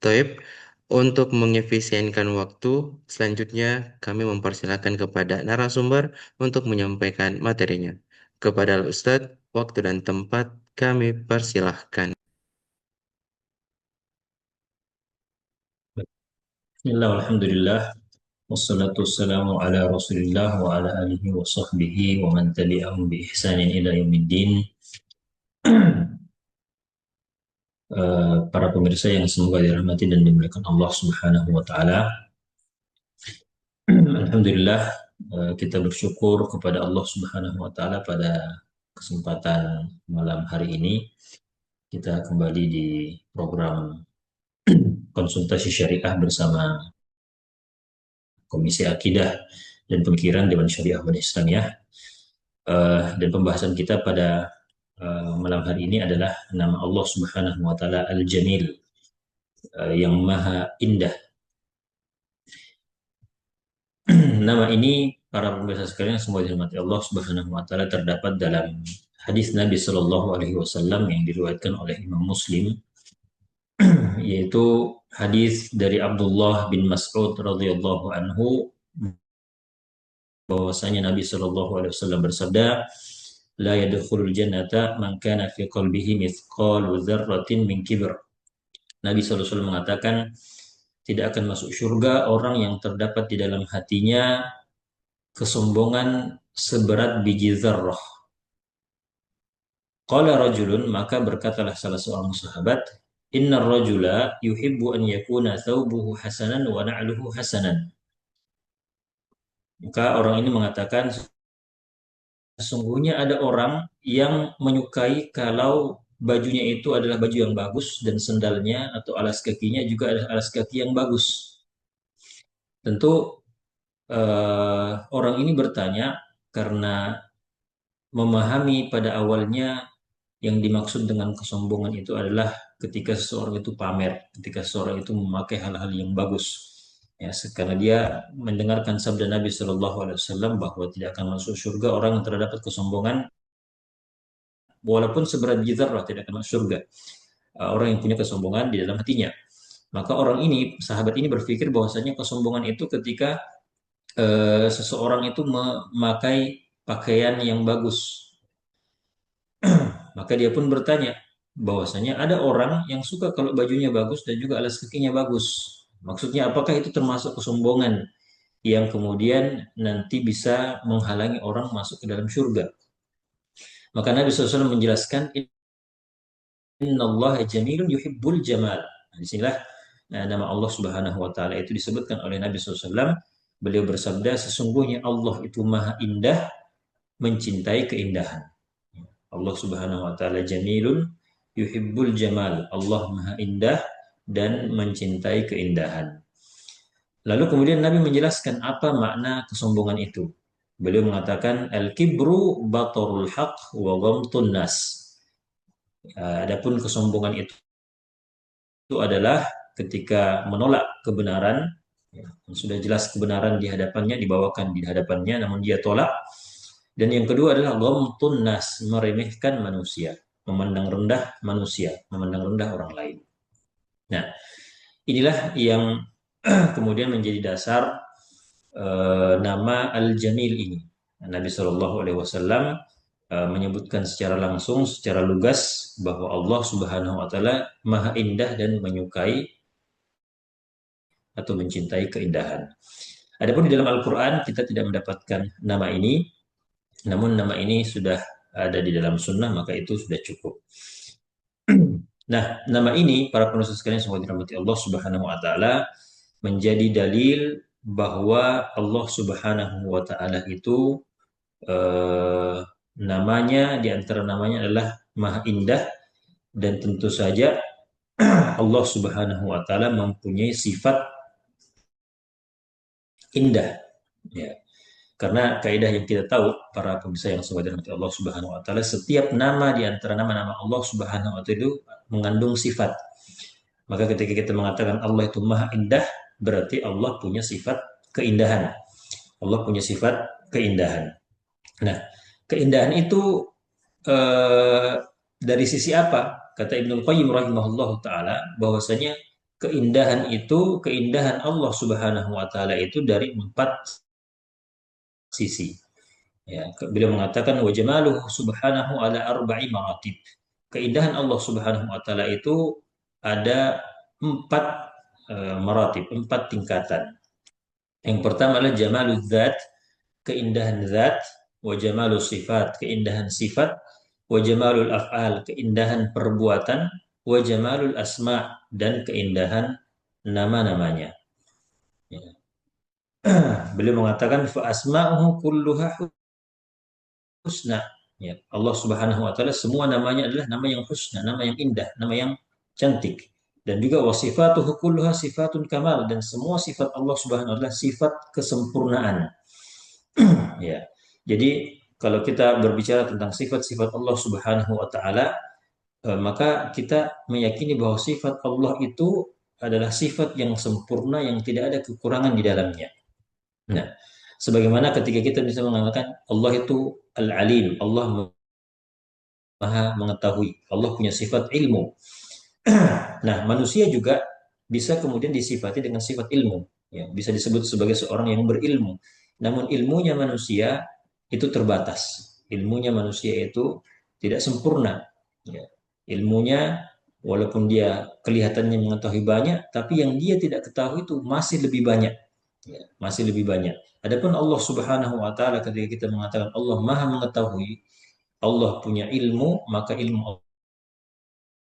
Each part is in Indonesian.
Taib, untuk mengefisienkan waktu, selanjutnya kami mempersilahkan kepada narasumber untuk menyampaikan materinya. Kepada Ustadz, waktu dan tempat kami persilahkan. Bismillah, alhamdulillah, wassalatu wassalamu ala rasulillah wa ala alihi wa sahbihi wa man tabi'ahum bi ihsanin ila yaumiddin. Para pemirsa yang semoga dirahmati dan dimuliakan Allah Subhanahu wa taala. Alhamdulillah, kita bersyukur kepada Allah Subhanahu wa taala pada kesempatan malam hari ini kita kembali di program konsultasi syariah bersama Komisi Akidah dan Pemikiran Dewan Syariah Umat Islamiyah. Dan pembahasan kita pada malam hari ini adalah nama Allah Subhanahu wa taala Al-Jamil, yang maha indah. Nama ini para pemirsa sekalian semoga dirahmati Allah Subhanahu wa taala terdapat dalam hadis Nabi Shallallahu alaihi wasallam yang diriwayatkan oleh Imam Muslim, yaitu hadis dari Abdullah bin Mas'ud radhiyallahu anhu, bahwasanya Nabi Shallallahu alaihi wasallam bersabda, la yadkhulul jannata man kana fi qalbihi mithqalu dzarratin min kibr. Nabi SAW mengatakan, tidak akan masuk surga orang yang terdapat di dalam hatinya kesombongan seberat biji zarrah. Qala rajulun, maka berkatalah salah seorang sahabat, inna rajula yuhibbu an yakuna thawbuhu hasanan wa na'luhu hasanan. Maka orang ini mengatakan, sesungguhnya ada orang yang menyukai kalau bajunya itu adalah baju yang bagus dan sendalnya atau alas kakinya juga adalah alas kaki yang bagus. Tentu orang ini bertanya karena memahami pada awalnya yang dimaksud dengan kesombongan itu adalah ketika seseorang itu pamer, ketika seseorang itu memakai hal-hal yang bagus. Ya, karena dia mendengarkan sabda Nabi Shallallahu Alaihi Wasallam bahwa tidak akan masuk surga orang yang terdapat kesombongan, walaupun seberat biji zarrah tidak akan masuk surga. Orang yang punya kesombongan di dalam hatinya. Maka orang ini, sahabat ini berpikir bahwasanya kesombongan itu ketika seseorang itu memakai pakaian yang bagus. Maka dia pun bertanya bahwasanya ada orang yang suka kalau bajunya bagus dan juga alas kakinya bagus. Maksudnya apakah itu termasuk kesombongan yang kemudian nanti bisa menghalangi orang masuk ke dalam surga? Maka Nabi SAW menjelaskan, innallaha jamilun yuhibbul jamal. Nah, disinilah nama Allah Subhanahu wa taala itu disebutkan oleh Nabi SAW. Beliau bersabda, sesungguhnya Allah itu maha indah, mencintai keindahan. Allah Subhanahu wa taala jamilun yuhibbul jamal. Allah maha indah dan mencintai keindahan. Lalu kemudian Nabi menjelaskan apa makna kesombongan itu. Beliau mengatakan al-kibru batarul haq wa ghamtun nas. Adapun kesombongan itu adalah ketika menolak kebenaran, ya, sudah jelas kebenaran di hadapannya, dibawakan di hadapannya, namun dia tolak. Dan yang kedua adalah ghamtun nas, meremehkan manusia, memandang rendah manusia, memandang rendah orang lain. Nah, inilah yang kemudian menjadi dasar nama Al-Jamil ini. Nabi Shallallahu Alaihi Wasallam menyebutkan secara langsung, secara lugas bahwa Allah Subhanahu Wa Taala maha indah dan menyukai atau mencintai keindahan. Adapun di dalam Al-Quran kita tidak mendapatkan nama ini, namun nama ini sudah ada di dalam Sunnah, maka itu sudah cukup. Nah, nama ini para penulis sekalian semoga dirahmati Allah Subhanahu Wa Taala menjadi dalil bahwa Allah Subhanahu Wa Taala itu namanya, di antara namanya adalah Maha Indah, dan tentu saja Allah Subhanahu Wa Taala mempunyai sifat indah. Ya. Karena kaidah yang kita tahu para pemirsa yang semoga dirahmati Allah Subhanahu Wa Taala, setiap nama di antara nama-nama Allah Subhanahu Wa Taala itu mengandung sifat. Maka ketika kita mengatakan Allah itu Maha Indah, berarti Allah punya sifat keindahan. Allah punya sifat keindahan. Nah, keindahan itu dari sisi apa? Kata Ibnu Qayyim rahimahullah taala bahwasanya keindahan itu, keindahan Allah Subhanahu wa taala itu dari empat sisi. Ya, beliau mengatakan wa jamaluhu subhanahu ala arba'i maratib. Keindahan Allah Subhanahu wa taala itu ada empat maratib, empat tingkatan. Yang pertama adalah jamalul dzat, keindahan zat, wa jamalus sifat, keindahan sifat, wa jamalul af'al, keindahan perbuatan, wa jamalul asma, dan keindahan nama-namanya. Ya. Beliau mengatakan fa asma'uhu kulluha husna. Ya, Allah Subhanahu wa taala semua namanya adalah nama yang husna, nama yang indah, nama yang cantik. Dan juga wasifatuhu kulluha sifatun kamal, dan semua sifat Allah Subhanahu wa taala sifat kesempurnaan. Ya. Jadi kalau kita berbicara tentang sifat-sifat Allah Subhanahu wa taala, maka kita meyakini bahwa sifat Allah itu adalah sifat yang sempurna yang tidak ada kekurangan di dalamnya. Nah, sebagaimana ketika kita bisa mengatakan Allah itu Al-Alim, Allah Maha mengetahui, Allah punya sifat ilmu. Nah, manusia juga bisa kemudian disifati dengan sifat ilmu, ya, bisa disebut sebagai seorang yang berilmu. Namun ilmunya manusia itu terbatas. Ilmunya manusia itu tidak sempurna. Ya. Ilmunya walaupun dia kelihatannya mengetahui banyak, tapi yang dia tidak ketahui itu masih lebih banyak. Ya, masih lebih banyak. Adapun Allah Subhanahu wa taala ketika kita mengatakan Allah Maha mengetahui, Allah punya ilmu, maka ilmu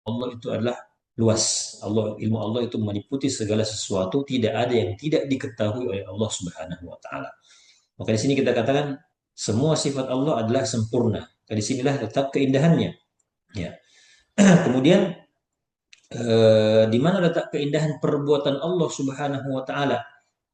Allah itu adalah luas. Ilmu Allah itu meliputi segala sesuatu, tidak ada yang tidak diketahui oleh Allah Subhanahu wa taala. Maka di sini kita katakan semua sifat Allah adalah sempurna. Di sinilah letak keindahannya. Ya. Kemudian di mana letak keindahan perbuatan Allah Subhanahu wa taala?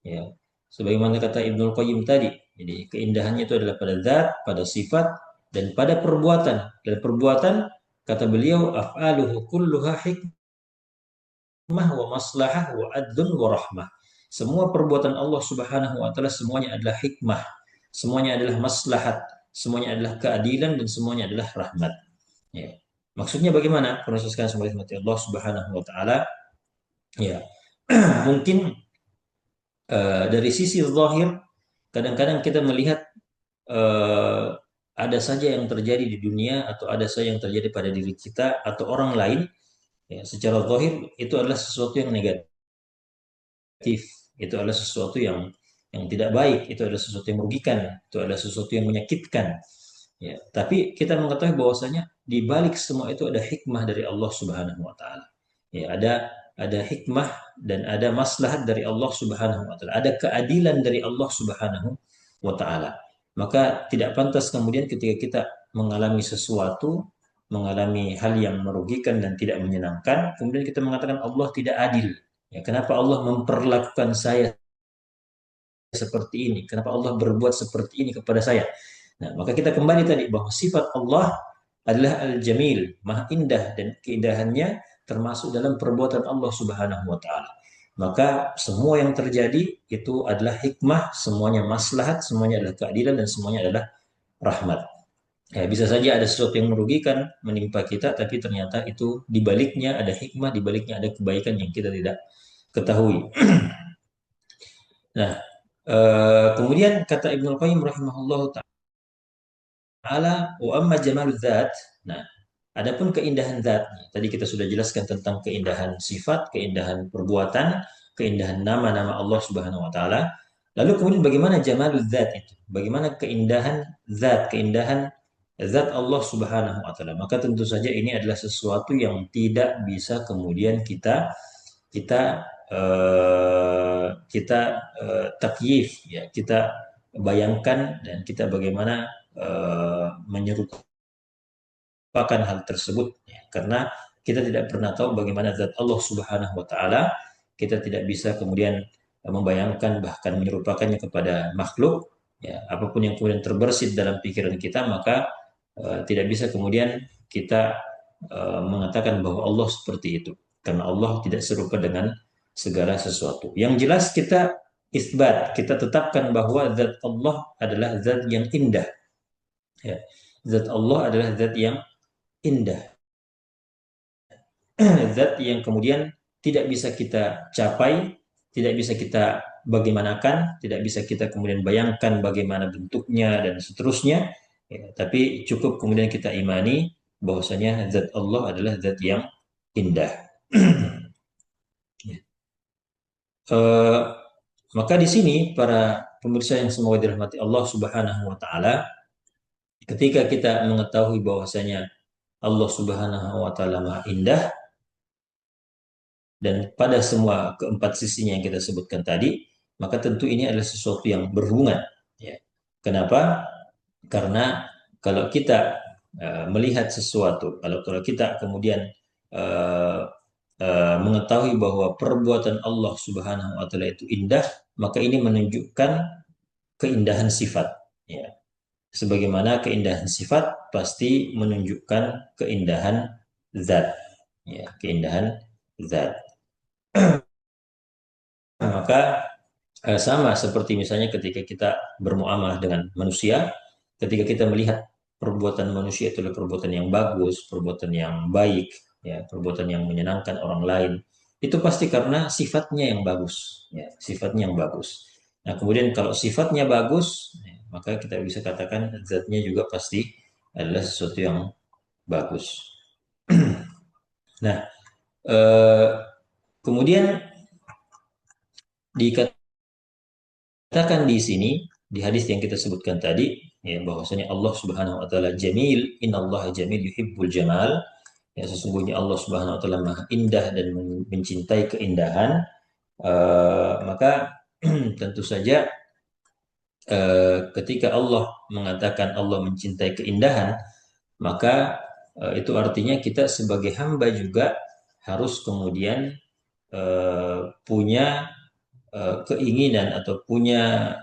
Ya. Sebagaimana kata Ibnul Qayyim tadi, jadi keindahannya itu adalah pada zat, pada sifat, dan pada perbuatan. Dan perbuatan kata beliau af'aluhu kulluha hikmah wa maslahah wa adlun wa rahmah. Semua perbuatan Allah Subhanahu wa taala semuanya adalah hikmah, semuanya adalah maslahat, semuanya adalah keadilan dan semuanya adalah rahmat. Ya. Maksudnya bagaimana? Proseskan sebagai Allah Subhanahu wa taala. Ya. Mungkin dari sisi zahir kadang-kadang kita melihat uh, ada saja yang terjadi di dunia atau ada saja yang terjadi pada diri kita atau orang lain, ya, secara zahir itu adalah sesuatu yang negatif, itu adalah sesuatu yang tidak baik, itu adalah sesuatu yang merugikan, itu adalah sesuatu yang menyakitkan. Ya, tapi kita mengetahui bahwasanya di balik semua itu ada hikmah dari Allah Subhanahu wa taala. Ya, ada hikmah dan ada maslahat dari Allah Subhanahu wa taala. Ada keadilan dari Allah Subhanahu wa taala. Maka tidak pantas kemudian ketika kita mengalami sesuatu, mengalami hal yang merugikan dan tidak menyenangkan, kemudian kita mengatakan Allah tidak adil. Ya, kenapa Allah memperlakukan saya seperti ini? Kenapa Allah berbuat seperti ini kepada saya? Nah, maka kita kembali tadi bahwa sifat Allah adalah Al-Jamil, Maha Indah, dan keindahannya termasuk dalam perbuatan Allah Subhanahu wa taala. Maka semua yang terjadi itu adalah hikmah, semuanya maslahat, semuanya adalah keadilan dan semuanya adalah rahmat. Ya, bisa saja ada sesuatu yang merugikan menimpa kita, tapi ternyata itu di baliknya ada hikmah, di baliknya ada kebaikan yang kita tidak ketahui. Nah, kemudian kata Ibnu Qayyim rahimahullah taala, wa amma jamalul dzat. Nah, adapun keindahan zat, tadi kita sudah jelaskan tentang keindahan sifat, keindahan perbuatan, keindahan nama-nama Allah Subhanahu wa taala. Lalu kemudian bagaimana jamalul zat itu? Bagaimana keindahan zat, keindahan zat Allah Subhanahu wa taala? Maka tentu saja ini adalah sesuatu yang tidak bisa kemudian kita takyif, ya, kita bayangkan dan kita bagaimana menyerupakan hal tersebut, ya. Karena kita tidak pernah tahu bagaimana zat Allah Subhanahu wa taala, kita tidak bisa kemudian membayangkan bahkan menyerupakannya kepada makhluk, ya. Apapun yang kemudian terbersit dalam pikiran kita, maka tidak bisa kemudian kita mengatakan bahwa Allah seperti itu, karena Allah tidak serupa dengan segala sesuatu. Yang jelas kita isbat, kita tetapkan bahwa zat Allah adalah zat yang indah, ya. Zat Allah adalah zat yang indah, zat yang kemudian tidak bisa kita capai, tidak bisa kita bagaimanakan, tidak bisa kita kemudian bayangkan bagaimana bentuknya dan seterusnya. Ya, tapi cukup kemudian kita imani bahwasanya zat Allah adalah zat yang indah. Ya. Eh, maka di sini para pemirsa yang semoga dirahmati Allah Subhanahu wa taala, ketika kita mengetahui bahwasanya Allah Subhanahu wa taala Maha Indah dan pada semua keempat sisinya yang kita sebutkan tadi, maka tentu ini adalah sesuatu yang berhubungan. Ya. Kenapa? Karena kalau kita melihat sesuatu, kalau kita kemudian uh, mengetahui bahwa perbuatan Allah Subhanahu wa taala itu indah, maka ini menunjukkan keindahan sifat. Ya. Sebagaimana keindahan sifat pasti menunjukkan keindahan zat. Ya, keindahan zat. Maka sama seperti misalnya ketika kita bermuamalah dengan manusia, ketika kita melihat perbuatan manusia itu adalah perbuatan yang bagus, perbuatan yang baik, ya, perbuatan yang menyenangkan orang lain, itu pasti karena sifatnya yang bagus, ya, sifatnya yang bagus. Nah, kemudian kalau sifatnya bagus, ya, maka kita bisa katakan zatnya juga pasti adalah sesuatu yang bagus. Nah, eh, kemudian dikatakan di sini di hadis yang kita sebutkan tadi ya bahwasanya Allah Subhanahu wa taala jamil, innallaha jamil yuhibbul jamal. Ya sesungguhnya Allah Subhanahu wa taala Maha indah dan mencintai keindahan. Maka tentu saja ketika Allah mengatakan Allah mencintai keindahan, maka itu artinya kita sebagai hamba juga harus kemudian punya keinginan atau punya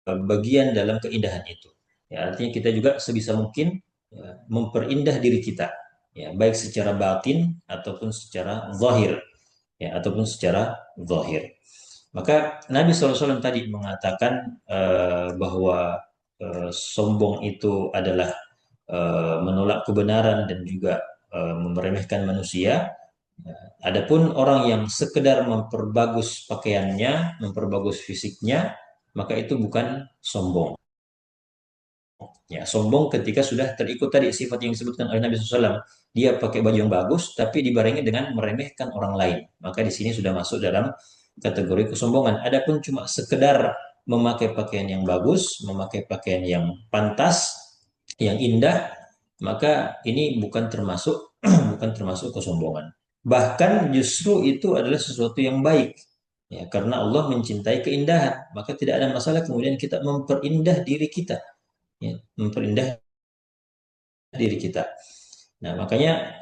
bagian dalam keindahan itu. Ya, artinya kita juga sebisa mungkin ya, memperindah diri kita, ya, baik secara batin ataupun secara zahir, ya, ataupun secara zahir. Maka Nabi SAW tadi mengatakan bahwa sombong itu adalah menolak kebenaran dan juga meremehkan manusia. Adapun orang yang sekedar memperbagus pakaiannya, memperbagus fisiknya, maka itu bukan sombong. Ya, sombong ketika sudah terikut tadi sifat yang disebutkan oleh Nabi SAW. Dia pakai baju yang bagus, tapi dibarengi dengan meremehkan orang lain. Maka di sini sudah masuk dalam kategori kesombongan. Adapun cuma sekedar memakai pakaian yang bagus, memakai pakaian yang pantas, yang indah, maka ini bukan termasuk bukan termasuk kesombongan. Bahkan justru itu adalah sesuatu yang baik. Ya, karena Allah mencintai keindahan, maka tidak ada masalah kemudian kita memperindah diri kita, ya, memperindah diri kita. Nah, makanya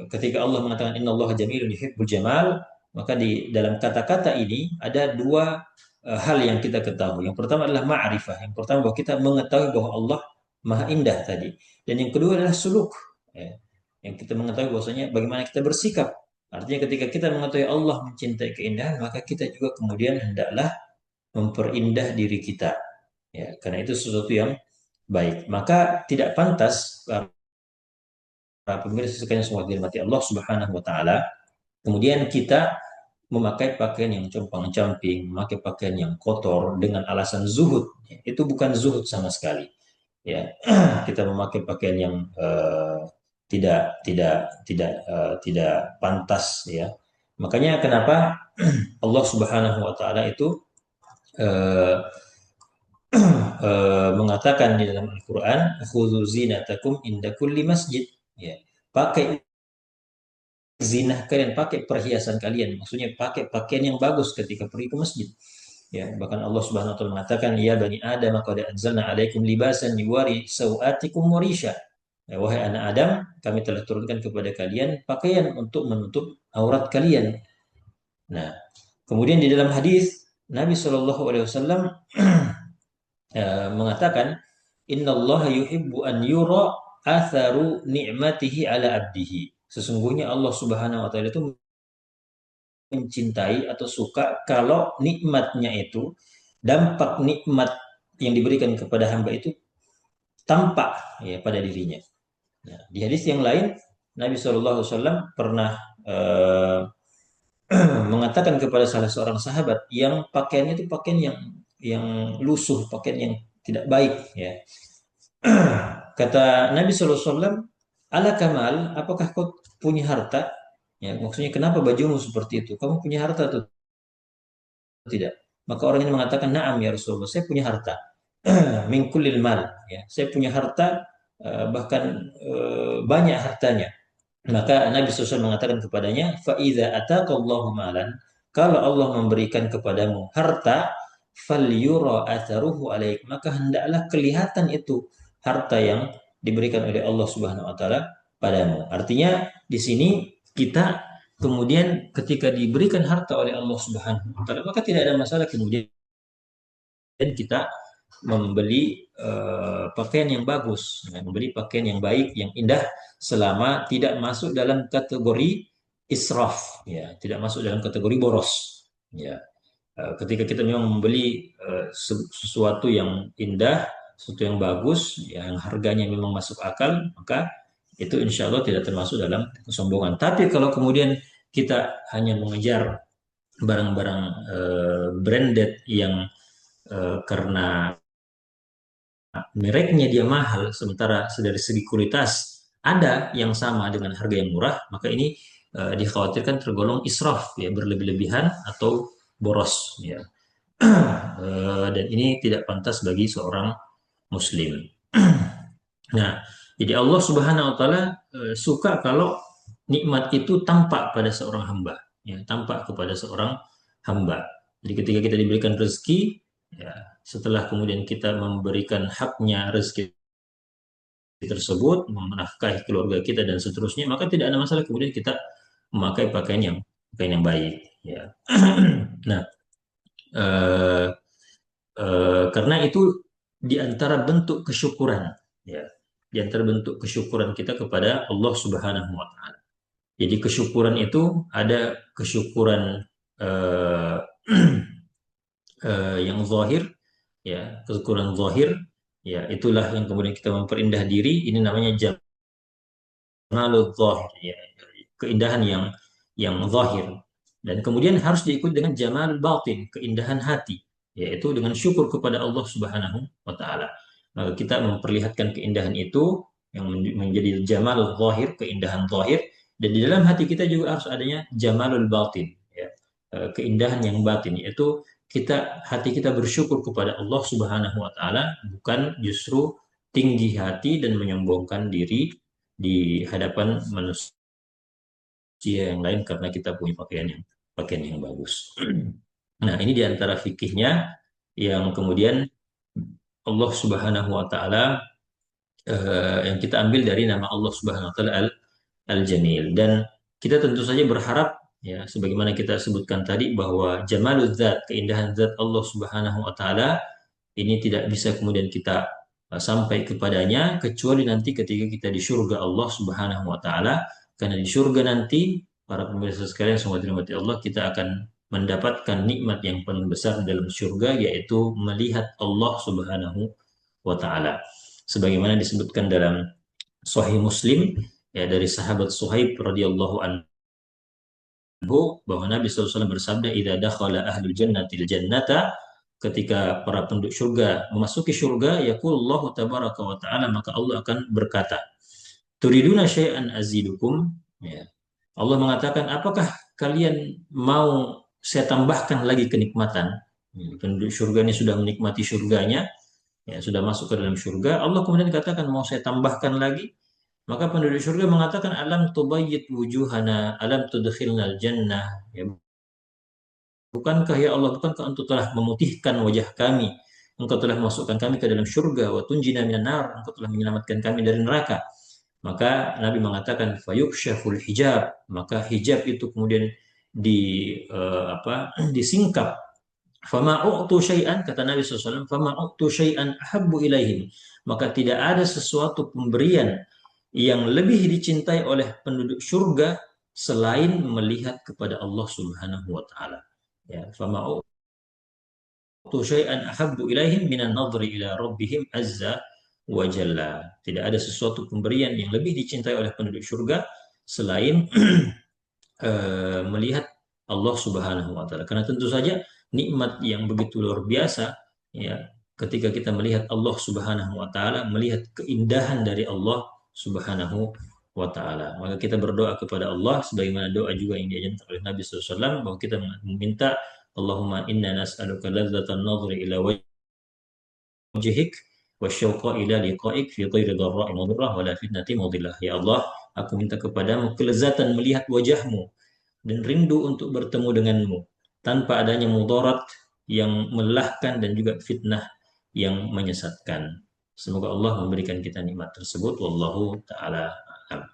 ketika Allah mengatakan Inna Allah jamilun yuhibbul jamal, maka di dalam kata-kata ini ada dua hal yang kita ketahui. Yang pertama adalah ma'rifah. Yang pertama bahwa kita mengetahui bahwa Allah Maha Indah tadi. Dan yang kedua adalah suluk. Ya. Yang kita mengetahui bahwasanya bagaimana kita bersikap. Artinya ketika kita mengetahui Allah mencintai keindahan, maka kita juga kemudian hendaklah memperindah diri kita. Ya, karena itu sesuatu yang baik. Maka tidak pantas para pemirsa sekalian semua dirahmati Allah Subhanahu wa taala, kemudian kita memakai pakaian yang compang-camping, memakai pakaian yang kotor dengan alasan zuhud. Itu bukan zuhud sama sekali. Ya, kita memakai pakaian yang tidak pantas ya. Makanya kenapa Allah Subhanahu wa taala itu uh, mengatakan di dalam Al-Qur'an, "Khudzu zinatakum inda kulli masjid." Ya. Pakai zinah kalian, pakai perhiasan kalian. Maksudnya pakai pakaian yang bagus ketika pergi ke masjid. Ya, bahkan Allah Subhanahu wa taala mengatakan, "Ya bani Adam, qad anzalna 'alaikum libasan yuwari sawatikum wa risha." Ya, wahai anak Adam, kami telah turunkan kepada kalian pakaian untuk menutup aurat kalian. Nah, kemudian di dalam hadis Nabi Shallallahu alaihi wasallam mengatakan, "Innallaha yuhibbu an yura atharu ni'matihi ala abdihi." Sesungguhnya Allah Subhanahu wa taala itu mencintai atau suka kalau nikmatnya itu, dampak nikmat yang diberikan kepada hamba itu tampak ya pada dirinya. Nah, di hadis yang lain Nabi SAW pernah mengatakan kepada salah seorang sahabat yang pakaiannya itu pakaian yang lusuh, pakaian yang tidak baik, ya. Kata Nabi SAW, ala kamal, apakah kau punya harta? Ya, maksudnya kenapa bajumu seperti itu? Kamu punya harta atau tidak? Maka orang ini mengatakan, na'am ya Rasulullah, saya punya harta. Min kullil mal, ya. Saya punya harta, bahkan banyak hartanya. Maka Nabi SAW mengatakan kepadanya, فَإِذَا أَتَاكَ اللَّهُ مَالًا, kalau Allah memberikan kepadamu harta, فَلْيُرَى أَثَرُهُ عَلَيْكَ, maka hendaklah kelihatan itu harta yang diberikan oleh Allah Subhanahu wa taala padamu. Artinya di sini kita kemudian ketika diberikan harta oleh Allah Subhanahu wa taala, maka tidak ada masalah kemudian kita membeli pakaian yang bagus, ya, membeli pakaian yang baik, yang indah, selama tidak masuk dalam kategori israf, ya, tidak masuk dalam kategori boros. Ya. Ketika kita memang membeli sesuatu yang indah, sesuatu yang bagus, ya, yang harganya memang masuk akal, maka itu insya Allah tidak termasuk dalam kesombongan. Tapi kalau kemudian kita hanya mengejar barang-barang branded yang karena mereknya dia mahal, sementara dari segi kualitas ada yang sama dengan harga yang murah, maka ini dikhawatirkan tergolong israf, ya, berlebih-lebihan atau boros, ya. Dan ini tidak pantas bagi seorang muslim. Nah, jadi Allah Subhanahu wa taala suka kalau nikmat itu tampak pada seorang hamba, ya, tampak kepada seorang hamba. Jadi ketika kita diberikan rezeki, ya, setelah kemudian kita memberikan haknya rezeki tersebut, menafkahi keluarga kita dan seterusnya, maka tidak ada masalah kemudian kita memakai pakaian yang baik, ya. Nah, eh, karena itu di antara bentuk kesyukuran, ya, di antara bentuk kesyukuran kita kepada Allah Subhanahu wa taala. Jadi kesyukuran itu ada kesyukuran eh, yang zahir, ya, kesyukuran zahir, ya, itulah yang kemudian kita memperindah diri, ini namanya jamalul zahir, ya, keindahan yang zahir. Dan kemudian harus diikuti dengan jamal batin, keindahan hati, yaitu dengan syukur kepada Allah Subhanahu wa taala. Maka kita memperlihatkan keindahan itu yang menjadi jamal zahir, keindahan zahir, dan di dalam hati kita juga harus adanya jamalul batin, ya, keindahan yang batin, yaitu hati kita bersyukur kepada Allah Subhanahu wa taala, bukan justru tinggi hati dan menyombongkan diri di hadapan manusia yang lain karena kita punya pakaian yang bagus. Nah, ini diantara fikihnya yang kemudian Allah Subhanahu wa taala yang kita ambil dari nama Allah Subhanahu wa taala Al-Jamil. Dan kita tentu saja berharap, ya, sebagaimana kita sebutkan tadi bahwa jamalul zat, keindahan zat Allah Subhanahu wa taala ini tidak bisa kemudian kita sampai kepadanya kecuali nanti ketika kita di surga Allah Subhanahu wa taala. Karena di surga nanti, para pemirsa sekalian semua dirahmati Allah, kita akan mendapatkan nikmat yang paling besar dalam surga, yaitu melihat Allah Subhanahu wa taala. Sebagaimana disebutkan dalam Sahih Muslim, ya, dari sahabat Suhaib radhiyallahu anhu, bahwa Nabi SAW bersabda, "Idza dakhala ahlul jannatil jannata", ketika para penduduk surga memasuki surga, yaqulullahu tabaraka wa ta'ala, maka Allah akan berkata, "Turiduna syai'an azidukum", ya. Allah mengatakan, "Apakah kalian mau saya tambahkan lagi kenikmatan?" Penduduk surga ini sudah menikmati surganya, ya, sudah masuk ke dalam surga. Allah kemudian katakan, "Mau saya tambahkan lagi?" Maka penduduk surga mengatakan, "Alam tubayyit wujuhana, alam tudkhilnal jannah." Ya, bukankah ya Allah, bukankah Engkau telah memutihkan wajah kami, Engkau telah memasukkan kami ke dalam surga, wa tunjina minan nar, Engkau telah menyelamatkan kami dari neraka. Maka Nabi mengatakan, fayuksyaful hijab, maka hijab itu kemudian disingkap. Fama u'tu syai'an, kata Nabi SAW, fama u'tu syai'an ahabbu ilaihim, maka tidak ada sesuatu pemberian yang lebih dicintai oleh penduduk surga selain melihat kepada Allah Subhanahu wa taala. Ya, fama u'tu syai'an ahabbu ilaihim minan nadhri ila rabbihim azza wa jalla. Tidak ada sesuatu pemberian yang lebih dicintai oleh penduduk surga selain melihat Allah Subhanahu wa taala. Karena tentu saja nikmat yang begitu luar biasa ya ketika kita melihat Allah Subhanahu wa taala, melihat keindahan dari Allah Subhanahu wa taala. Maka kita berdoa kepada Allah sebagaimana doa juga yang diajarkan oleh Nabi SAW bahwa kita meminta Allahumma inna nas'aluka ladzatan nadhri ila wajhik wasyauqa ila liqa'ik fi ghairi dharra'i mudhirrah wala fitnati mudillah. Ya Allah, aku minta kepadamu kelezatan melihat wajahmu dan rindu untuk bertemu denganmu tanpa adanya mudarat yang melelahkan dan juga fitnah yang menyesatkan. Semoga Allah memberikan kita nikmat tersebut. Wallahu ta'ala a'lam.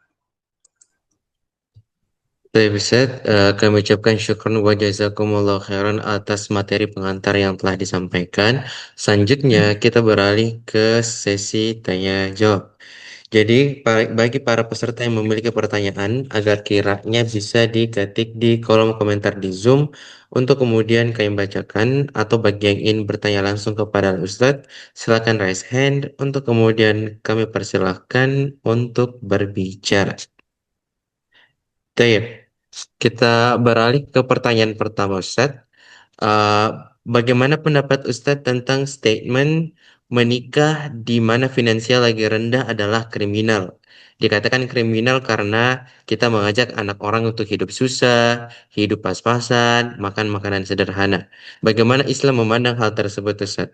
Baik, Ustaz, kami ucapkan syukron wa jazakumullah khairan atas materi pengantar yang telah disampaikan. Selanjutnya kita beralih ke sesi tanya jawab. Jadi, bagi para peserta yang memiliki pertanyaan, agar kiranya bisa diketik di kolom komentar di Zoom untuk kemudian kami bacakan, atau bagi yang ingin bertanya langsung kepada Ustadz, silakan raise hand untuk kemudian kami persilahkan untuk berbicara. Baik, kita beralih ke pertanyaan pertama, Ustadz. Uh, Bagaimana pendapat Ustadz tentang statement menikah di mana finansial lagi rendah adalah kriminal? Dikatakan kriminal karena kita mengajak anak orang untuk hidup susah, hidup pas-pasan, makan makanan sederhana. Bagaimana Islam memandang hal tersebut, Ustadz?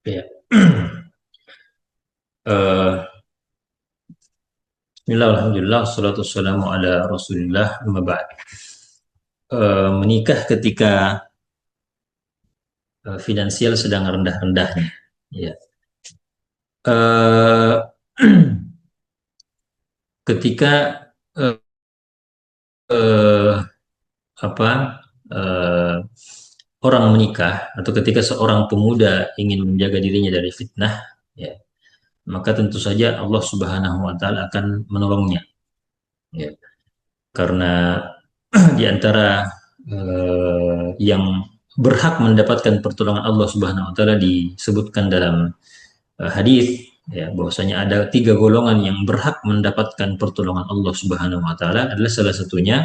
Ya. Bismillah, alhamdulillah, salatu wassalamu ala rasulillah, amma ba'd. Menikah ketika finansial sedang rendah-rendahnya. Ya. Eh, ketika eh, eh, apa eh, orang menikah atau ketika seorang pemuda ingin menjaga dirinya dari fitnah, ya, maka tentu saja Allah Subhanahu wa taala akan menolongnya. Ya. Karena di antara yang berhak mendapatkan pertolongan Allah Subhanahu wa taala disebutkan dalam hadis ya bahwasanya ada tiga golongan yang berhak mendapatkan pertolongan Allah Subhanahu wa taala adalah salah satunya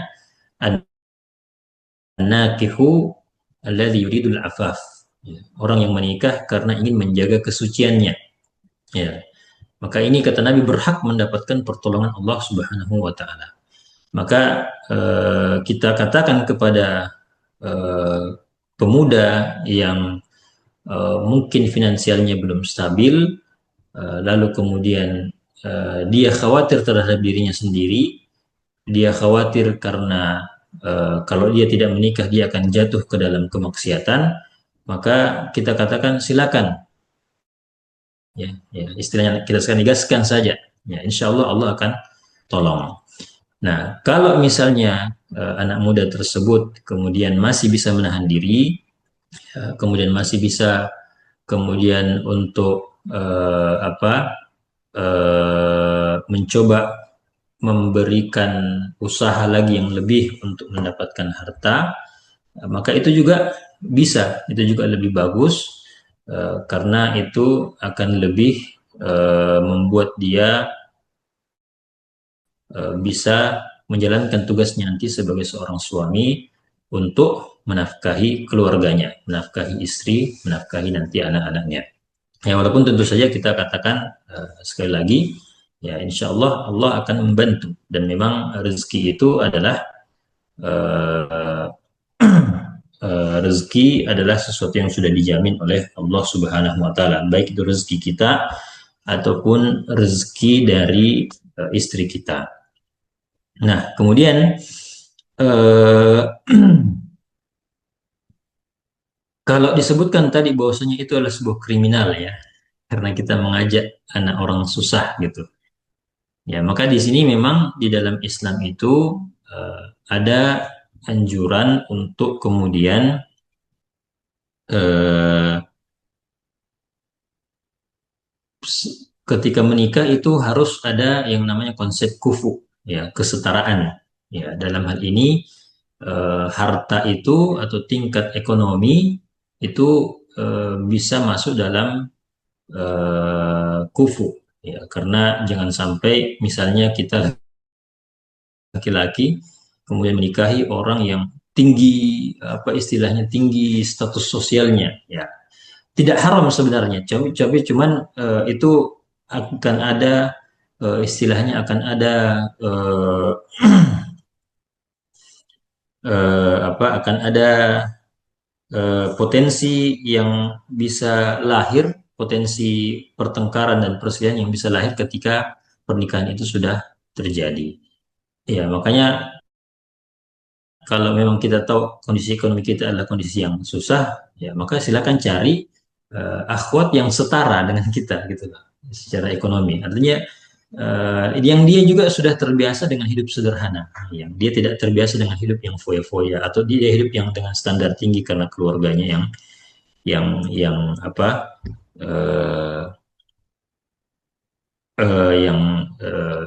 an-nakihu alladzi yuridul afaf. Ya, orang yang menikah karena ingin menjaga kesuciannya. Ya. Maka ini kata Nabi berhak mendapatkan pertolongan Allah Subhanahu wa taala. Maka kita katakan kepada eh, pemuda yang mungkin finansialnya belum stabil, lalu kemudian dia khawatir terhadap dirinya sendiri, dia khawatir karena kalau dia tidak menikah dia akan jatuh ke dalam kemaksiatan, maka kita katakan silakan, ya, ya istilahnya kita sekarang gaskan saja, ya insya Allah Allah akan tolong. Nah kalau misalnya anak muda tersebut kemudian masih bisa menahan diri, kemudian masih bisa kemudian untuk mencoba memberikan usaha lagi yang lebih untuk mendapatkan harta, maka itu juga bisa, itu juga lebih bagus karena itu akan lebih membuat dia bisa menjalankan tugasnya nanti sebagai seorang suami untuk menafkahi keluarganya, menafkahi istri, menafkahi nanti anak-anaknya. Ya walaupun tentu saja kita katakan sekali lagi, ya insya Allah Allah akan membantu dan memang rezeki itu adalah uh, rezeki adalah sesuatu yang sudah dijamin oleh Allah Subhanahu Wa Taala, baik itu rezeki kita ataupun rezeki dari istri kita. Nah kemudian uh, kalau disebutkan tadi bahwasanya itu adalah sebuah kriminal ya, karena kita mengajak anak orang susah gitu. Ya, maka di sini memang di dalam Islam itu ada anjuran untuk kemudian eh, ketika menikah itu harus ada yang namanya konsep kufu, ya, kesetaraan. Ya, dalam hal ini harta itu atau tingkat ekonomi itu bisa masuk dalam kufu, ya, karena jangan sampai misalnya kita laki-laki kemudian menikahi orang yang tinggi, apa istilahnya, tinggi status sosialnya, ya tidak haram sebenarnya, tapi cuman itu akan ada istilahnya, akan ada eh, apa, akan ada potensi yang bisa lahir, potensi pertengkaran dan perselisihan yang bisa lahir ketika pernikahan itu sudah terjadi. Ya, makanya kalau memang kita tahu kondisi ekonomi kita adalah kondisi yang susah, ya maka silakan cari akhwat yang setara dengan kita gitu loh, secara ekonomi. Artinya yang dia juga sudah terbiasa dengan hidup sederhana, yang dia tidak terbiasa dengan hidup yang foya-foya, atau dia hidup yang dengan standar tinggi karena keluarganya yang apa, eh, yang eh,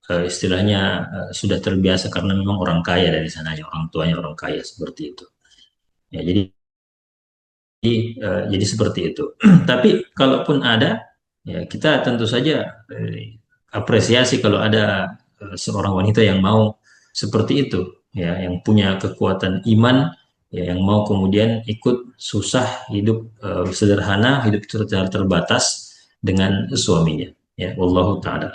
istilahnya sudah terbiasa karena memang orang kaya dari sananya, orang tuanya orang kaya seperti itu. Ya, jadi seperti itu. Tapi kalaupun ada, ya kita tentu saja apresiasi kalau ada seorang wanita yang mau seperti itu, ya, yang punya kekuatan iman, ya, yang mau kemudian ikut susah hidup sederhana, hidup secara terbatas dengan suaminya. Ya, wallahu taala.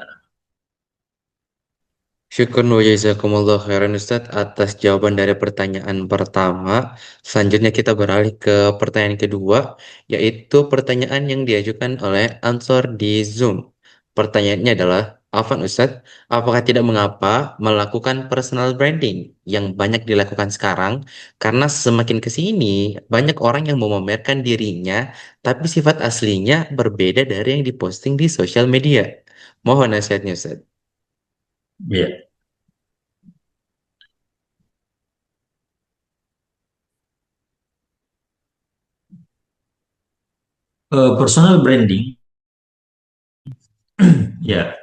Syukur wa jazakumullah khairan Ustaz atas jawaban dari pertanyaan pertama. Selanjutnya kita beralih ke pertanyaan kedua, yaitu pertanyaan yang diajukan oleh Ansor di Zoom. Pertanyaannya adalah, Afan Ustadz, apakah tidak mengapa melakukan personal branding yang banyak dilakukan sekarang? Karena semakin ke sini, banyak orang yang memamerkan dirinya, tapi sifat aslinya berbeda dari yang diposting di sosial media. Mohon nasihatnya Ustadz. Ya. Personal branding, ya,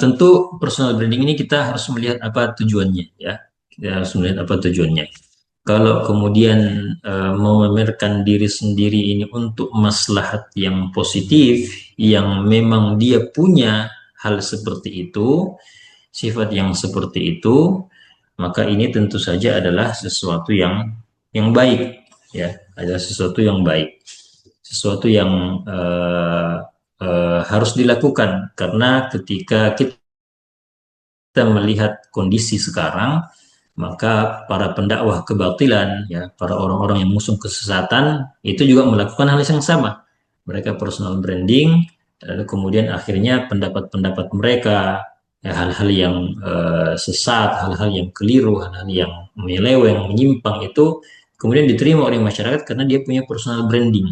tentu personal branding ini kita harus melihat apa tujuannya, ya. Kita harus melihat apa tujuannya. Kalau kemudian memamerkan diri sendiri ini untuk maslahat yang positif, yang memang dia punya hal seperti itu, sifat yang seperti itu, maka ini tentu saja adalah sesuatu yang baik, ya, adalah sesuatu yang baik, sesuatu yang harus dilakukan, karena ketika kita melihat kondisi sekarang, maka para pendakwah kebatilan, ya, para orang-orang yang mengusung kesesatan itu juga melakukan hal yang sama. Mereka personal branding, lalu kemudian akhirnya pendapat-pendapat mereka, ya, hal-hal yang sesat, hal-hal yang keliru, hal-hal yang menyeleweng, menyimpang itu kemudian diterima oleh masyarakat karena dia punya personal branding.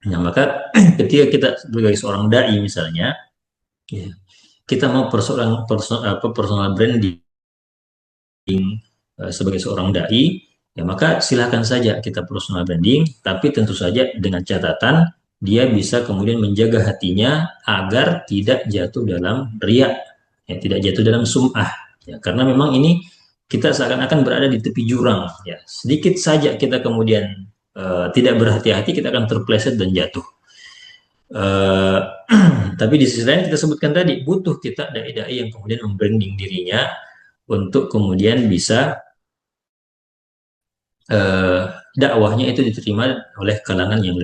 Nah, maka ketika kita sebagai seorang dai misalnya, ya, kita mau personal branding sebagai seorang dai, ya maka silakan saja kita personal branding, tapi tentu saja dengan catatan dia bisa kemudian menjaga hatinya agar tidak jatuh dalam riak, ya, tidak jatuh dalam sum'ah, ya, karena memang ini kita seakan-akan berada di tepi jurang, ya, sedikit saja kita kemudian tidak berhati-hati, kita akan terpleset dan jatuh. Uh, tapi di sisi lain kita sebutkan tadi, butuh kita dai-dai yang kemudian membranding dirinya untuk kemudian bisa uh, dakwahnya itu diterima oleh kalangan yang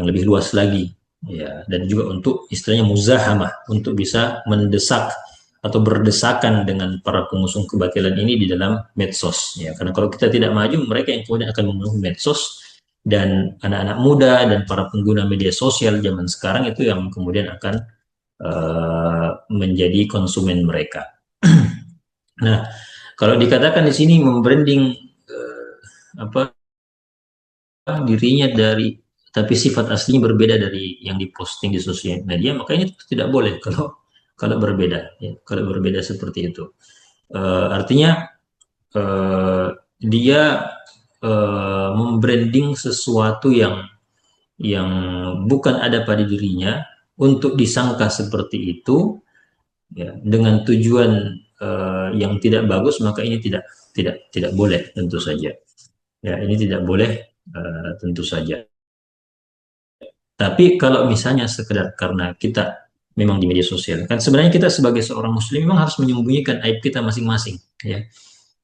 lebih luas lagi, ya, dan juga untuk istilahnya muzahamah, untuk bisa mendesak atau berdesakan dengan para pengusung kebatilan ini di dalam medsos, ya, karena kalau kita tidak maju, mereka yang kemudian akan memenuhi medsos, dan anak-anak muda dan para pengguna media sosial zaman sekarang itu yang kemudian akan menjadi konsumen mereka. Nah, kalau dikatakan di sini membranding apa dirinya dari, tapi sifat aslinya berbeda dari yang diposting di sosial media, maka ini tidak boleh kalau kalau berbeda, ya, kalau berbeda seperti itu. Artinya dia membranding sesuatu yang bukan ada pada dirinya untuk disangka seperti itu, ya, dengan tujuan yang tidak bagus, maka ini tidak boleh tentu saja, ya, ini tidak boleh tentu saja. Tapi kalau misalnya sekedar karena kita memang di media sosial. Kan sebenarnya kita sebagai seorang muslim memang harus menyembunyikan aib kita masing-masing, ya.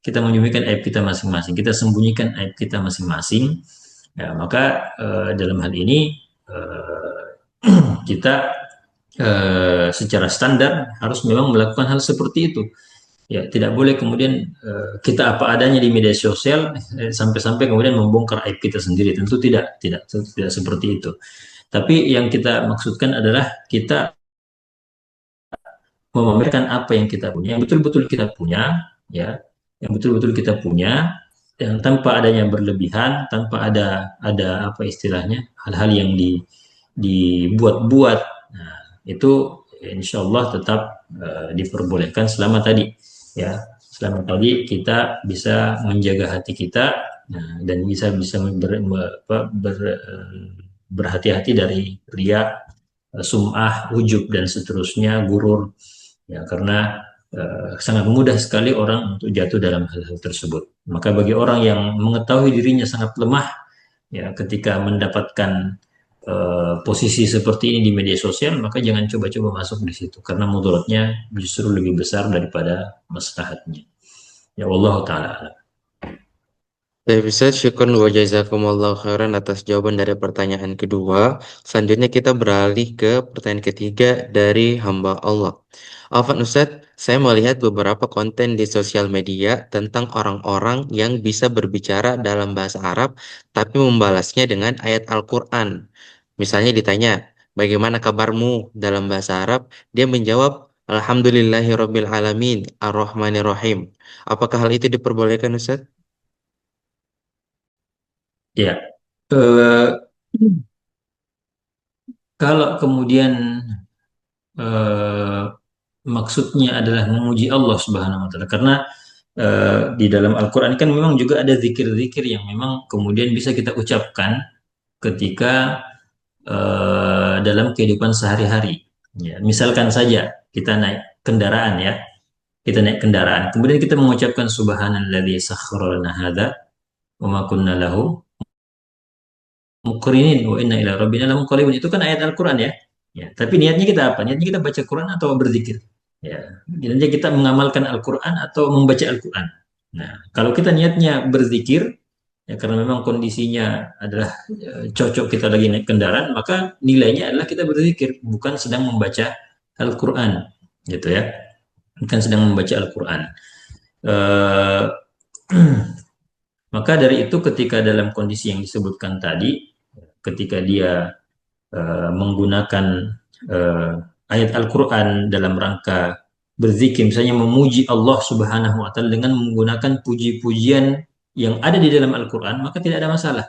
Kita menyembunyikan aib kita masing-masing, kita sembunyikan aib kita masing-masing. Ya, maka dalam hal ini kita secara standar harus memang melakukan hal seperti itu. Ya, tidak boleh kemudian kita apa adanya di media sosial sampai-sampai kemudian membongkar aib kita sendiri. Tentu tidak seperti itu. Tapi yang kita maksudkan adalah kita memamerkan apa yang kita punya, yang betul-betul kita punya, ya, yang betul-betul kita punya, yang tanpa adanya berlebihan, tanpa ada apa istilahnya, hal-hal yang dibuat-buat. Nah, itu insya Allah tetap diperbolehkan selama tadi, ya, selama tadi kita bisa menjaga hati kita, nah, dan bisa bisa berhati-hati dari ria, sum'ah, ujub dan seterusnya, gurur. Ya, karena sangat mudah sekali orang untuk jatuh dalam hal-hal tersebut. Maka bagi orang yang mengetahui dirinya sangat lemah, ya, ketika mendapatkan posisi seperti ini di media sosial, maka jangan coba-coba masuk di situ, karena mudaratnya justru lebih besar daripada maslahatnya. Ya Allah taala. Baik, Ustaz, syukron wa jazakumullahu khairan atas jawaban dari pertanyaan kedua. Selanjutnya kita beralih ke pertanyaan ketiga dari hamba Allah. Afan Ustaz, saya melihat beberapa konten di sosial media tentang orang-orang yang bisa berbicara dalam bahasa Arab tapi membalasnya dengan ayat Al-Quran. Misalnya ditanya, bagaimana kabarmu dalam bahasa Arab? Dia menjawab, Alhamdulillahirabbil alamin, Ar-Rahmanir-Rahim. Apakah hal itu diperbolehkan, Ustaz? Ya, eh, kalau kemudian eh, maksudnya adalah memuji Allah Subhanahu wa taala, karena di dalam Al-Qur'an kan memang juga ada zikir-zikir yang memang kemudian bisa kita ucapkan ketika dalam kehidupan sehari-hari. Ya, misalkan saja kita naik kendaraan, ya, kita naik kendaraan, kemudian kita mengucapkan Subhanalladzi sakhkhara lana hadza wa ma kunna lahu muqrinin wa inna ila rabbina lamunqalibun. Itu kan ayat Al-Qur'an, ya. Ya, tapi niatnya kita apa? Niatnya kita baca Quran atau berzikir? Ya, niatnya kita mengamalkan Al-Qur'an atau membaca Al-Qur'an. Nah, kalau kita niatnya berzikir, ya, karena memang kondisinya adalah cocok kita lagi naik kendaraan, maka nilainya adalah kita berzikir, bukan sedang membaca Al-Qur'an, gitu ya. Bukan sedang membaca Al-Qur'an. Eh, Maka dari itu ketika dalam kondisi yang disebutkan tadi, ketika dia menggunakan eh, ayat Al-Quran dalam rangka berzikir, misalnya memuji Allah Subhanahu wa Ta'ala dengan menggunakan puji-pujian yang ada di dalam Al-Quran, maka tidak ada masalah.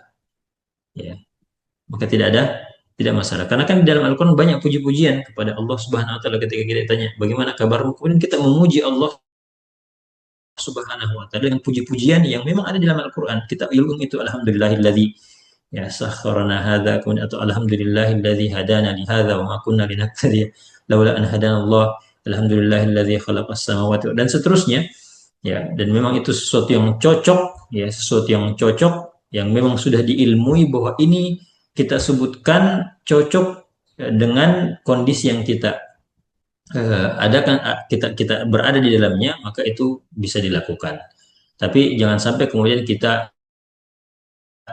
Ya, maka tidak masalah. Karena kan di dalam Al-Quran banyak puji-pujian kepada Allah Subhanahu wa Ta'ala. Ketika kita tanya, bagaimana kabarmu? Kemudian kita memuji Allah Subhanahu wa Ta'ala dengan puji-pujian yang memang ada di dalam Al-Quran. Kita ilmu itu alhamdulillahilladzi ya sakharana hadza kun atau alhamdulillahilladzi hadana li hadza wa ma kunna linahtadiya laula an hadana Allah, alhamdulillahilladzi khalaqas samawati dan seterusnya, ya. Dan memang itu sesuatu yang cocok, ya, sesuatu yang cocok yang memang sudah diilmui bahwa ini kita sebutkan cocok dengan kondisi yang kita ada kan, kita kita berada di dalamnya, maka itu bisa dilakukan. Tapi jangan sampai kemudian kita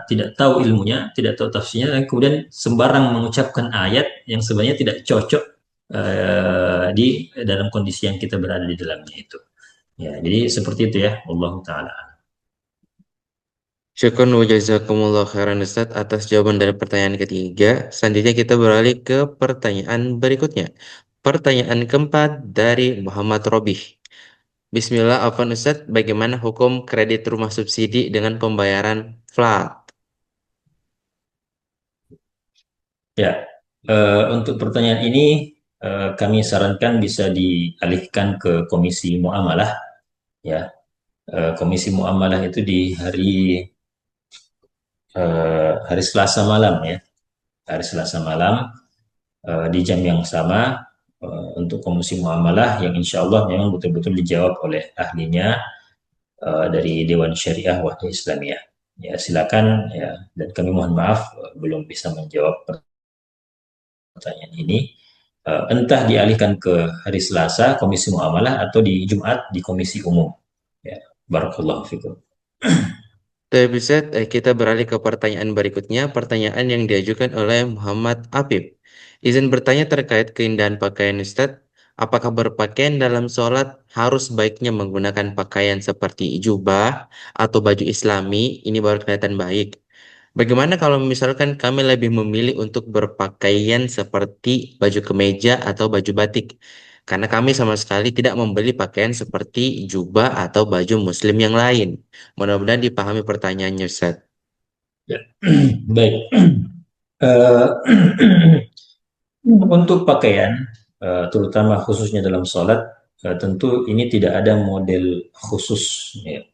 tidak tahu ilmunya, tidak tahu tafsirnya, dan kemudian sembarang mengucapkan ayat yang sebenarnya tidak cocok di dalam kondisi yang kita berada di dalamnya itu. Ya, jadi seperti itu, ya, Allah taala. Syukron wa jazakumullah khairan Ustaz atas jawaban dari pertanyaan ketiga. Selanjutnya kita beralih ke pertanyaan berikutnya. Pertanyaan keempat dari Muhammad Robih. Bismillah, Afwan Ustaz, bagaimana hukum kredit rumah subsidi dengan pembayaran flat? Ya, untuk pertanyaan ini kami sarankan bisa dialihkan ke Komisi Muamalah, ya. Komisi Muamalah itu di hari Selasa malam, ya, hari Selasa malam di jam yang sama untuk Komisi Muamalah yang insya Allah memang betul-betul dijawab oleh ahlinya dari Dewan Syariah Wahda Islamiyah. Ya, silakan, ya, dan kami mohon maaf belum bisa menjawab pertanyaan ini. entah dialihkan ke hari Selasa komisi muamalah atau di Jumat di komisi umum. Ya, barakallahu fikum. Tapi bisa kita beralih ke pertanyaan berikutnya, pertanyaan yang diajukan oleh Muhammad Apip. Izin bertanya terkait keindahan pakaian Ustadz, apakah berpakaian dalam sholat harus baiknya menggunakan pakaian seperti jubah atau baju Islami, ini baru kelihatan baik. Bagaimana kalau misalkan kami lebih memilih untuk berpakaian seperti baju kemeja atau baju batik? Karena kami sama sekali tidak membeli pakaian seperti jubah atau baju muslim yang lain. Mudah-mudahan dipahami pertanyaannya, Ustaz. Ya. Baik. Eh, untuk pakaian, terutama khususnya dalam sholat, tentu ini tidak ada model khusus, ya.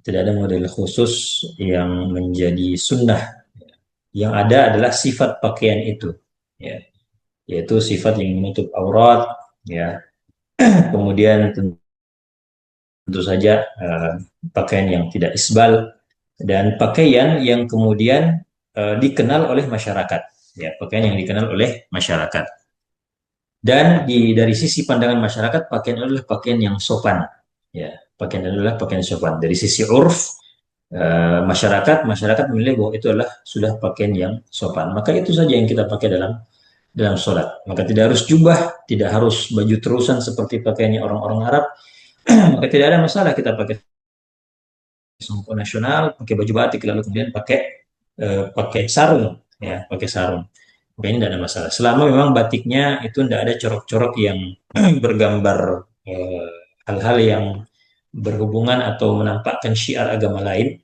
Tidak ada model khusus yang menjadi sunnah. Yang ada adalah sifat pakaian itu, ya. Yaitu sifat yang menutup aurat, ya. Kemudian tentu saja pakaian yang tidak isbal dan pakaian yang kemudian dikenal oleh masyarakat, ya. Pakaian yang dikenal oleh masyarakat. Dan dari sisi pandangan masyarakat, pakaian adalah pakaian yang sopan. Ya, pakaian adalah pakaian sopan. Dari sisi urf, masyarakat menilai bahwa itu adalah sudah pakaian yang sopan. Maka itu saja yang kita pakai dalam sholat. Maka tidak harus jubah, tidak harus baju terusan seperti pakaiannya orang-orang Arab. Maka tidak ada masalah kita pakai songkok nasional, pakai baju batik, lalu kemudian pakai sarung, ya, pakai sarung. Oke, ini tidak ada masalah. Selama memang batiknya itu tidak ada corak-corak yang bergambar eh, hal-hal yang berhubungan atau menampakkan syiar agama lain,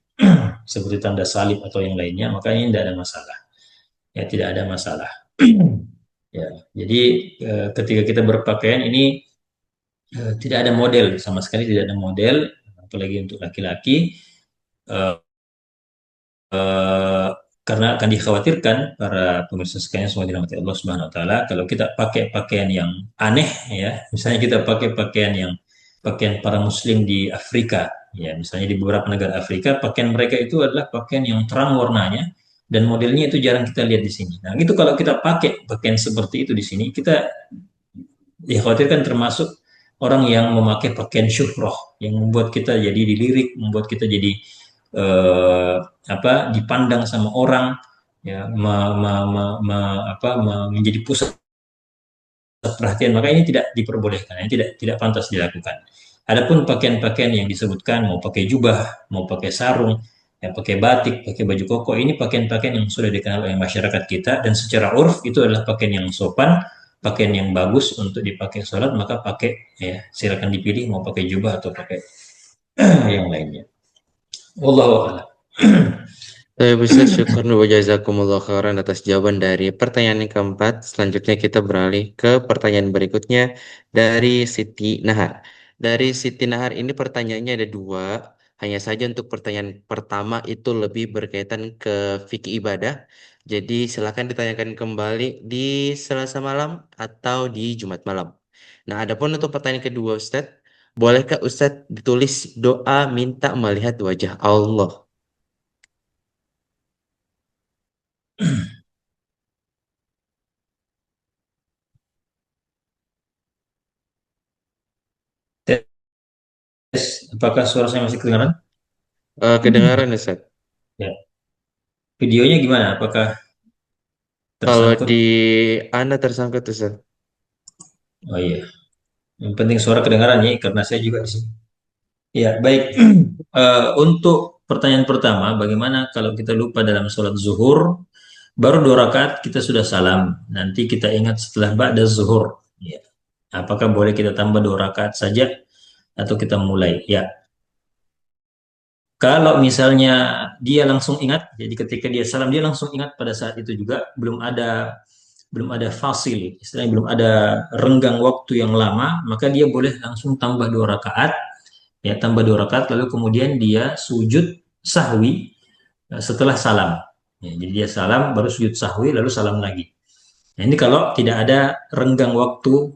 seperti tanda salib atau yang lainnya, maka ini tidak ada masalah. Ya, tidak ada masalah. Ya, jadi ketika kita berpakaian ini tidak ada model, sama sekali tidak ada model, apalagi untuk laki-laki. Eh, eh, karena akan dikhawatirkan para pemirsa sekalian semua dirahmati Allah Subhanahu wa taala kalau kita pakai pakaian yang aneh, ya, misalnya kita pakai pakaian para muslim di Afrika, ya, misalnya di beberapa negara Afrika pakaian mereka itu adalah pakaian yang terang warnanya dan modelnya itu jarang kita lihat di sini. Nah, itu kalau kita pakai pakaian seperti itu di sini, kita dikhawatirkan termasuk orang yang memakai pakaian syuhroh yang membuat kita jadi dilirik, membuat kita jadi eh, dipandang sama orang, ya, menjadi pusat perhatian. Maka ini tidak diperbolehkan, ini tidak pantas dilakukan. Adapun pakaian-pakaian yang disebutkan, mau pakai jubah, mau pakai sarung, ya, pakai batik, pakai baju koko, ini pakaian-pakaian yang sudah dikenal oleh masyarakat kita dan secara urf itu adalah pakaian yang sopan, pakaian yang bagus untuk dipakai sholat, maka pakai, ya, silakan dipilih mau pakai jubah atau pakai yang lainnya. Wallahu a'lam. Saya bisa syukur wa jazakumullah khairan atas jawaban dari pertanyaan yang keempat. Selanjutnya kita beralih ke pertanyaan berikutnya dari Siti Nahar. Dari Siti Nahar ini pertanyaannya ada dua. Hanya saja untuk pertanyaan pertama itu lebih berkaitan ke fikih ibadah. Jadi silakan ditanyakan kembali di Selasa malam atau di Jumat malam. Nah, adapun untuk pertanyaan kedua Ustadz, bolehkah Ustadz ditulis doa minta melihat wajah Allah? Tes, apakah suara saya masih kedengaran? Kedengaran Ustadz. Ya. Videonya gimana? Apakah Kalau di tersangkut? Anda tersangkut Ustaz. Oh iya, yang penting suara kedengaran ya, karena saya juga di sini. Ya, baik. Untuk pertanyaan pertama, bagaimana kalau kita lupa dalam sholat zuhur, baru 2 rakaat kita sudah salam, nanti kita ingat setelah ba'da zuhur. Ya. Apakah boleh kita tambah 2 rakaat saja atau kita mulai? Ya, kalau misalnya dia langsung ingat, jadi ketika dia salam dia langsung ingat pada saat itu juga belum ada fasil, istilahnya belum ada renggang waktu yang lama, maka dia boleh langsung tambah 2 rakaat, ya, tambah 2 rakaat, lalu kemudian dia sujud sahwi setelah salam. Ya, jadi dia salam baru sujud sahwi lalu salam lagi. Nah, ini kalau tidak ada renggang waktu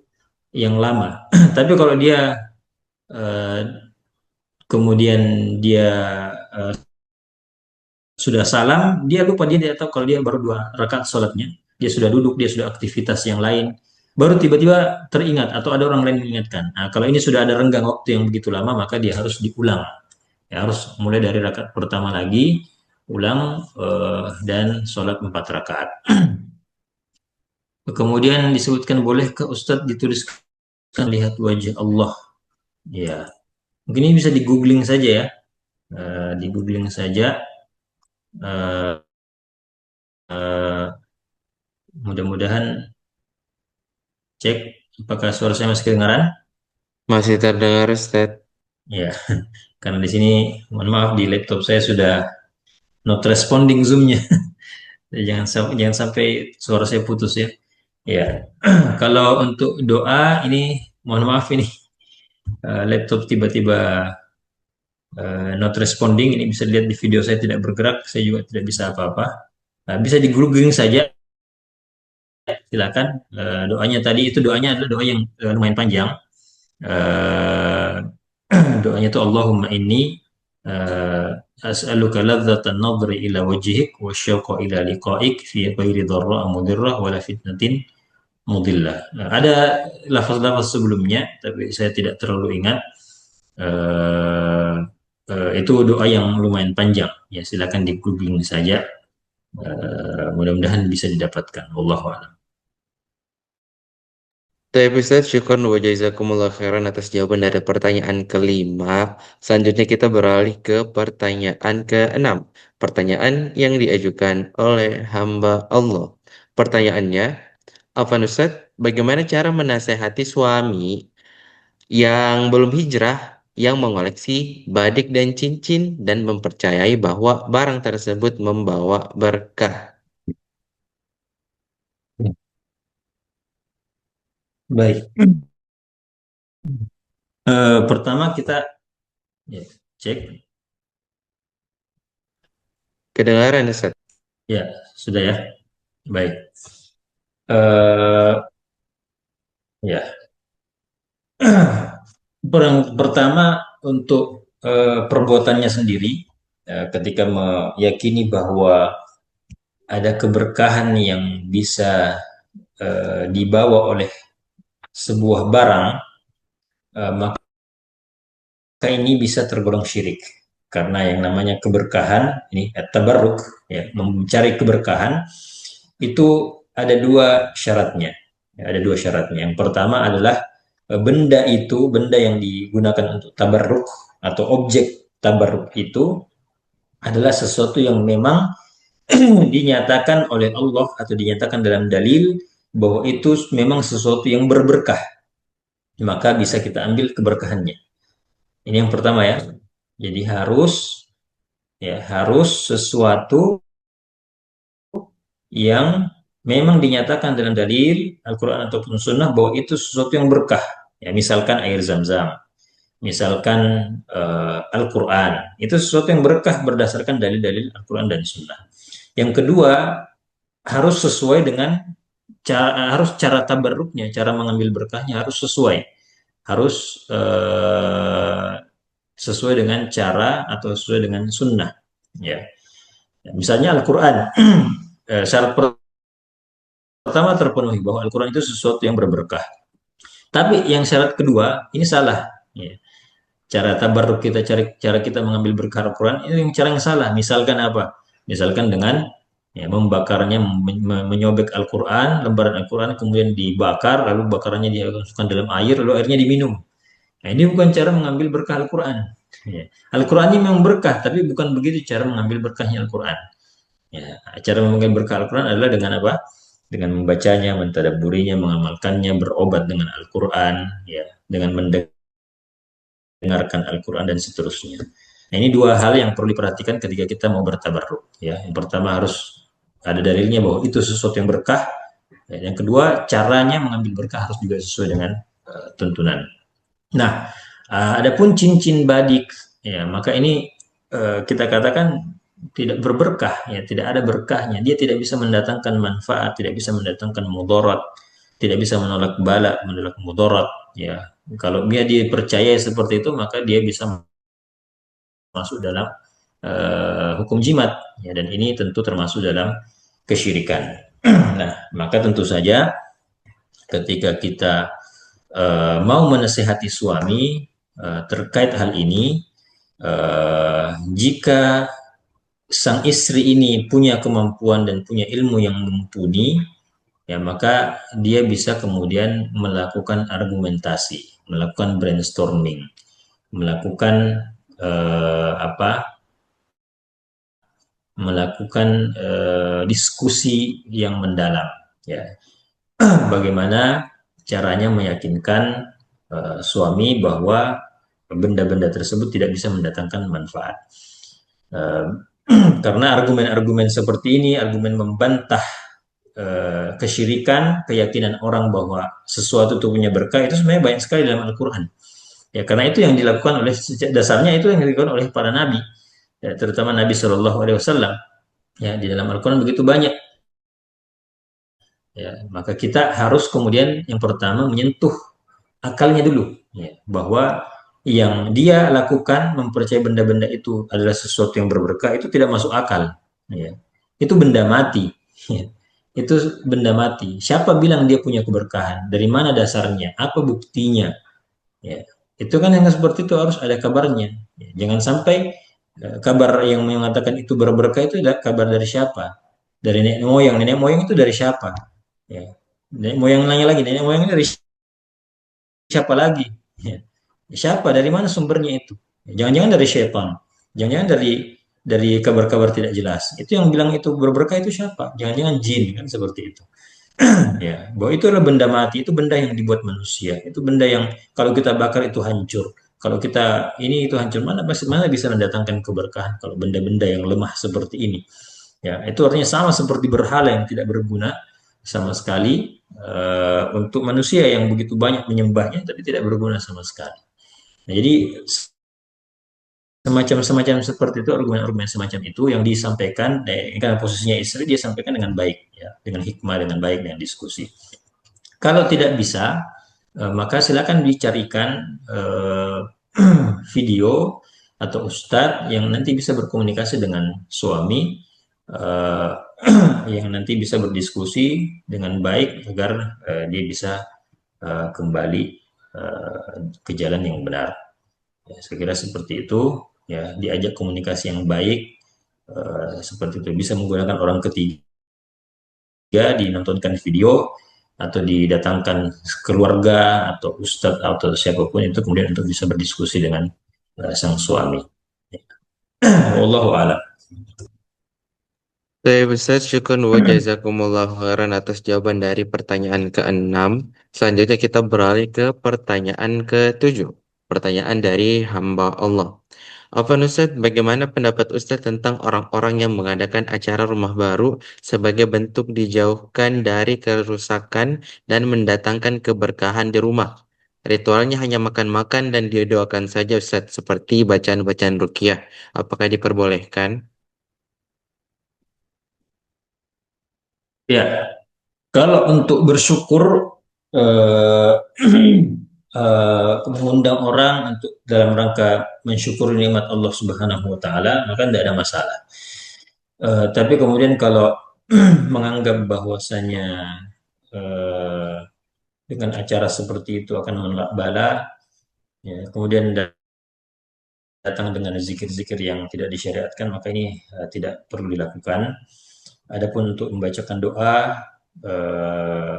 yang lama. Tapi kalau dia eh, kemudian dia eh, sudah salam, dia lupa, dia tidak tahu kalau dia baru 2 rakaat sholatnya, dia sudah duduk, dia sudah aktivitas yang lain, baru tiba-tiba teringat atau ada orang lain mengingatkan. Nah, kalau ini sudah ada renggang waktu yang begitu lama, maka dia harus diulang. Ya, harus mulai dari rakaat pertama lagi, ulang dan sholat 4 rakaat. Kemudian disebutkan boleh ke Ustadz dituliskan lihat wajah Allah. Ya, mungkin ini bisa di googling saja ya. Di googling saja. Eh, eh, Mudah-mudahan cek apakah suara saya masih kedengaran. Masih terdengar, Ustaz. Ya, karena di sini mohon maaf di laptop saya sudah not responding Zoom-nya. Jangan sampai suara saya putus ya. Ya, kalau untuk doa ini mohon maaf ini laptop tiba-tiba not responding. Ini bisa dilihat di video saya tidak bergerak, saya juga tidak bisa apa-apa. Nah, bisa di googling saja, silakan. Doanya tadi itu doanya adalah doa yang lumayan panjang. Eh, Doanya itu Allahumma inni eh, as'aluka ladzatan nadri ila wajhik wa syauqa ila liqa'ik fi ghairi dharra mudirrah wala fitnatin mudillah. Ada lafaz-lafaz sebelumnya tapi saya tidak terlalu ingat. Eh, itu doa yang lumayan panjang. Ya silakan di googling saja. Mudah-mudahan bisa didapatkan. Wallahu a'lam. Tapi Ustaz, syukur wa jazakumullah khairan atas jawaban dari pertanyaan kelima. Selanjutnya kita beralih ke pertanyaan keenam. Pertanyaan yang diajukan oleh hamba Allah. Pertanyaannya, Afan Ustaz, bagaimana cara menasehati suami yang belum hijrah, yang mengoleksi badik dan cincin dan mempercayai bahwa barang tersebut membawa berkah? Baik. Pertama kita ya, cek. Kedengaran Ustaz? Ya, sudah ya. Baik. Eh ya. Pertama untuk perbuatannya sendiri, ketika meyakini bahwa ada keberkahan yang bisa dibawa oleh sebuah barang, maka ini bisa tergolong syirik. Karena yang namanya keberkahan, ini tabarruk, ya, mencari keberkahan, itu ada dua syaratnya. Ya, ada dua syaratnya. Yang pertama adalah benda yang digunakan untuk tabarruk atau objek tabarruk itu adalah sesuatu yang memang dinyatakan oleh Allah atau dinyatakan dalam dalil bahwa itu memang sesuatu yang berberkah, maka bisa kita ambil keberkahannya. Ini yang pertama ya. Jadi harus sesuatu yang memang dinyatakan dalam dalil Al-Quran ataupun Sunnah bahwa itu sesuatu yang berkah. Ya, misalkan air zam-zam, misalkan Al-Quran, itu sesuatu yang berkah berdasarkan dalil-dalil Al-Quran dan Sunnah. Yang kedua, harus sesuai dengan cara tabarruknya, cara mengambil berkahnya harus sesuai. Harus sesuai dengan cara atau sesuai dengan sunnah. Ya. Misalnya Al-Quran, syarat pertama terpenuhi bahwa Al-Quran itu sesuatu yang berberkah. Tapi yang syarat kedua ini salah. Ya. Cara tabarruk kita, cara kita mengambil berkah Al-Quran itu cara yang salah. Misalkan apa? Misalkan dengan ya, membakarnya, menyobek Al-Quran, lembaran Al-Quran kemudian dibakar, lalu bakarannya dimasukkan dalam air, lalu airnya diminum. Nah, ini bukan cara mengambil berkah Al-Quran. Ya. Al-Quran ini memang berkah, tapi bukan begitu cara mengambil berkahnya Al-Quran. Ya, cara mengambil berkah Al-Quran adalah dengan apa? Dengan membacanya, mentadabburinya, mengamalkannya, berobat dengan Al-Quran, ya, dengan mendengarkan Al-Quran dan seterusnya. Nah, ini dua hal yang perlu diperhatikan ketika kita mau bertabarruk. Ya, yang pertama harus ada dalilnya bahwa itu sesuatu yang berkah. Ya, yang kedua, caranya mengambil berkah harus juga sesuai dengan tuntunan. Nah, adapun cincin badik, ya maka ini kita katakan tidak berberkah, ya tidak ada berkahnya. Dia tidak bisa mendatangkan manfaat, tidak bisa mendatangkan mudarat, tidak bisa menolak bala, menolak mudarat. Ya, kalau dia dipercaya seperti itu, maka dia bisa masuk dalam hukum jimat, ya dan ini tentu termasuk dalam kesyirikan. Nah, maka tentu saja ketika kita mau menasehati suami terkait hal ini, jika sang istri ini punya kemampuan dan punya ilmu yang mumpuni, ya maka dia bisa kemudian melakukan argumentasi, melakukan brainstorming, melakukan apa? Melakukan diskusi yang mendalam, ya. Bagaimana caranya meyakinkan suami bahwa benda-benda tersebut tidak bisa mendatangkan manfaat. Uh, karena argumen-argumen seperti ini, argumen membantah kesyirikan, keyakinan orang bahwa sesuatu itu punya berkah, itu sebenarnya banyak sekali dalam Al-Quran. Ya, karena itu yang dilakukan oleh dasarnya itu yang dilakukan oleh para nabi, ya, terutama Nabi Shallallahu Alaihi Wasallam. Ya, di dalam Al-Quran begitu banyak. Ya, maka kita harus kemudian yang pertama menyentuh akalnya dulu, ya, bahwa yang dia lakukan mempercayai benda-benda itu adalah sesuatu yang berberkah itu tidak masuk akal, ya. Itu benda mati, ya. Itu benda mati. Siapa bilang dia punya keberkahan? Dari mana dasarnya? Apa buktinya? Ya. Itu kan yang seperti itu harus ada kabarnya. Ya, jangan sampai kabar yang mengatakan itu berberkah itu adalah kabar dari siapa? Dari nenek moyang. Nenek moyang itu dari siapa? Ya. Nenek moyang nanya lagi, nenek moyang itu dari siapa lagi? Ya. Siapa? Dari mana sumbernya itu? Jangan-jangan dari syaitan. Jangan-jangan dari kabar-kabar tidak jelas. Itu yang bilang itu berberkah itu siapa? Jangan-jangan jin kan seperti itu. Ya, bahwa itu adalah benda mati, itu benda yang dibuat manusia, itu benda yang kalau kita bakar itu hancur. Kalau kita ini itu hancur, mana bisa mendatangkan keberkahan kalau benda-benda yang lemah seperti ini. Ya, itu artinya sama seperti berhala yang tidak berguna sama sekali untuk manusia yang begitu banyak menyembahnya tapi tidak berguna sama sekali. Nah, jadi semacam-semacam seperti itu, argumen-argumen semacam itu yang disampaikan, karena posisinya istri dia sampaikan dengan baik, ya, dengan hikmah, dengan baik, dengan diskusi. Kalau tidak bisa, maka silakan dicarikan video atau ustadz yang nanti bisa berkomunikasi dengan suami, eh, yang nanti bisa berdiskusi dengan baik agar dia bisa kembali ke jalan yang benar. Ya, saya kira seperti itu. Ya, diajak komunikasi yang baik, seperti itu. Bisa menggunakan orang ketiga, dinontonkan video atau didatangkan keluarga atau ustadz atau siapapun itu kemudian untuk bisa berdiskusi dengan sang suami. Wallahu a'lam. Saya Ustaz, syukur wa jazakumullah khairan atas jawaban dari pertanyaan ke-6. Selanjutnya kita beralih ke pertanyaan ke-7. Pertanyaan dari hamba Allah. Afwan Ustaz, bagaimana pendapat Ustaz tentang orang-orang yang mengadakan acara rumah baru sebagai bentuk dijauhkan dari kerusakan dan mendatangkan keberkahan di rumah? Ritualnya hanya makan-makan dan didoakan saja Ustaz, seperti bacaan-bacaan ruqyah. Apakah diperbolehkan? Ya, kalau untuk bersyukur eh, mengundang orang untuk dalam rangka mensyukuri nikmat Allah Subhanahu wa taala, maka tidak ada masalah. Tapi kemudian kalau menganggap bahwasanya eh, dengan acara seperti itu akan menolak bala, ya, kemudian datang dengan zikir-zikir yang tidak disyariatkan, maka ini tidak perlu dilakukan. Adapun untuk membacakan doa, eh,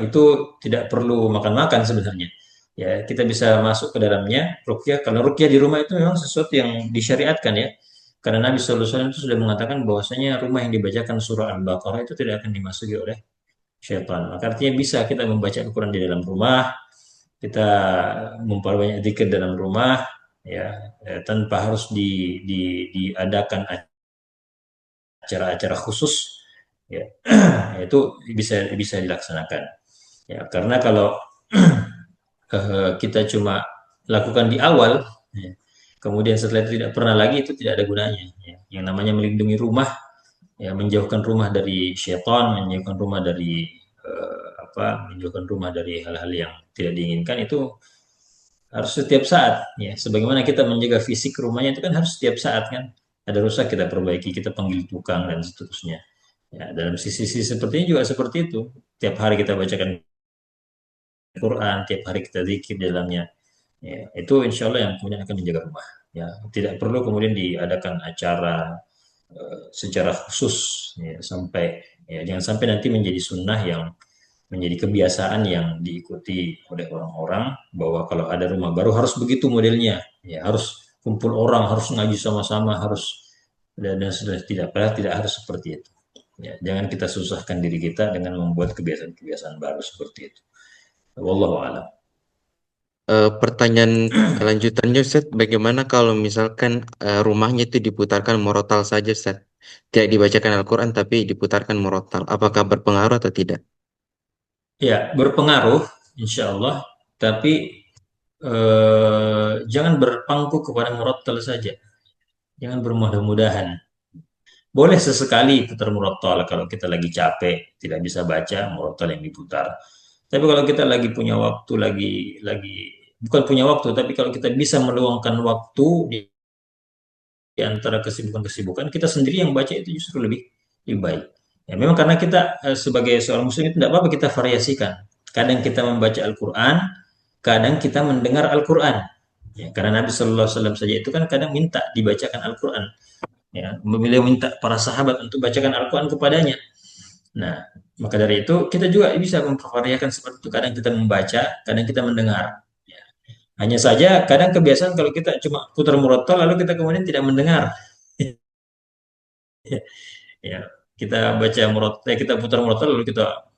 itu tidak perlu makan-makan sebenarnya. Ya, kita bisa masuk ke dalamnya. Rukyah, kalau rukyah di rumah itu memang sesuatu yang disyariatkan, ya. Karena Nabi Sallallahu Alaihi Wasallam itu sudah mengatakan bahwasanya rumah yang dibacakan surah Al-Baqarah itu tidak akan dimasuki oleh syaitan. Maka artinya bisa kita membaca Al-Quran di dalam rumah, kita memperbanyak zikir dalam rumah, ya, tanpa harus diadakan acara-acara khusus, ya. Itu bisa bisa dilaksanakan, ya, karena kalau kita cuma lakukan di awal, ya, kemudian setelah itu tidak pernah lagi, itu tidak ada gunanya, ya. Yang namanya melindungi rumah, ya, menjauhkan rumah dari syaitan, menjauhkan rumah dari menjauhkan rumah dari hal-hal yang tidak diinginkan, itu harus setiap saat, ya. Sebagaimana kita menjaga fisik rumahnya itu kan harus setiap saat, kan. Ada rusak kita perbaiki, kita panggil tukang dan seterusnya. Ya, dalam sisi-sisi seperti ini juga seperti itu. Tiap hari kita bacakan Quran, tiap hari kita zikir di dalamnya. Ya, itu insya Allah yang kemudian akan menjaga rumah. Ya, tidak perlu kemudian diadakan acara secara khusus ya, sampai ya, jangan sampai nanti menjadi sunnah yang menjadi kebiasaan yang diikuti oleh orang-orang bahwa kalau ada rumah baru harus begitu modelnya, ya harus kumpul orang, harus ngaji sama-sama, harus dan sudah tidak padahal tidak harus seperti itu. Ya, jangan kita susahkan diri kita dengan membuat kebiasaan-kebiasaan baru seperti itu. Wallahu a'lam. Pertanyaan lanjutannya Ustaz, bagaimana kalau misalkan rumahnya itu diputarkan murotal saja Ustaz? Tidak dibacakan Al-Quran tapi diputarkan murotal. Apakah berpengaruh atau tidak? Ya, berpengaruh insya Allah, tapi jangan berpangku kepada murattal saja. Jangan bermudah-mudahan. Boleh sesekali putar murattal kalau kita lagi capek, tidak bisa baca, murattal yang diputar. Tapi kalau kita lagi punya waktu, lagi bukan punya waktu, tapi kalau kita bisa meluangkan waktu di antara kesibukan-kesibukan, kita sendiri yang baca itu justru lebih baik. Ya, memang karena kita sebagai seorang muslim itu tidak apa-apa kita variasikan. Kadang kita membaca Al-Quran, kadang kita mendengar Al-Quran. Ya, karena Nabi Shallallahu Alaihi Wasallam saja itu kan kadang minta dibacakan Al-Quran. Ya, beliau minta para sahabat untuk bacakan Al-Quran kepadanya. Nah, maka dari itu kita juga bisa memvariakan seperti itu. Kadang kita membaca, kadang kita mendengar. Ya. Hanya saja kadang kebiasaan kalau kita cuma putar murotal lalu kita kemudian tidak mendengar. Ya, kita baca kita putar murotal lalu kita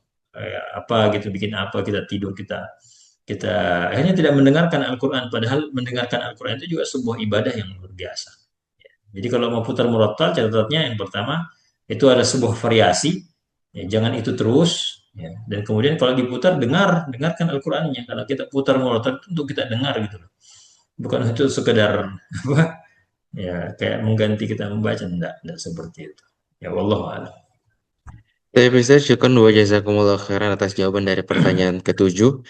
apa gitu bikin apa kita tidur kita akhirnya tidak mendengarkan Al-Quran. Padahal mendengarkan Al-Quran itu juga sebuah ibadah yang luar biasa. Jadi kalau mau putar murotal catatannya yang pertama itu ada sebuah variasi, ya, jangan itu terus. Ya. Dan kemudian kalau diputar dengarkan Al-Qurannya. Kalau kita putar murotal itu untuk kita dengar gitu loh. Bukan itu sekedar apa ya kayak mengganti kita membaca enggak seperti itu. Ya Allah a'lam. Saya bisa syukur wa jazakumullah khairan atas jawaban dari pertanyaan ketujuh.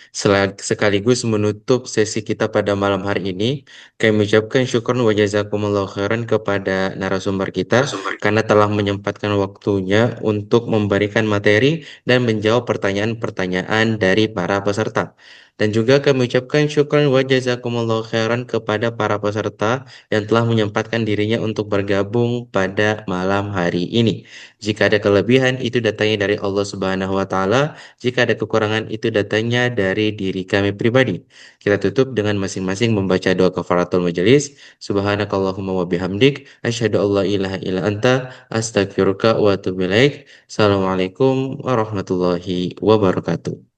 Sekaligus menutup sesi kita pada malam hari ini, kami ucapkan syukur wa jazakumullah khairan kepada narasumber kita karena telah menyempatkan waktunya untuk memberikan materi dan menjawab pertanyaan-pertanyaan dari para peserta. Dan juga kami ucapkan syukur wa jazakumullah khairan kepada para peserta yang telah menyempatkan dirinya untuk bergabung pada malam hari ini. Jika ada kelebihan itu datanya dari Allah Subhanahu wa taala, jika ada kekurangan itu datanya dari diri kami pribadi. Kita tutup dengan masing-masing membaca doa kafaratul majelis. Subhanakallahumma wa bihamdik, asyhadu an la ilaha illa anta, astaghfiruka wa atubu ilaik. Assalamualaikum warahmatullahi wabarakatuh.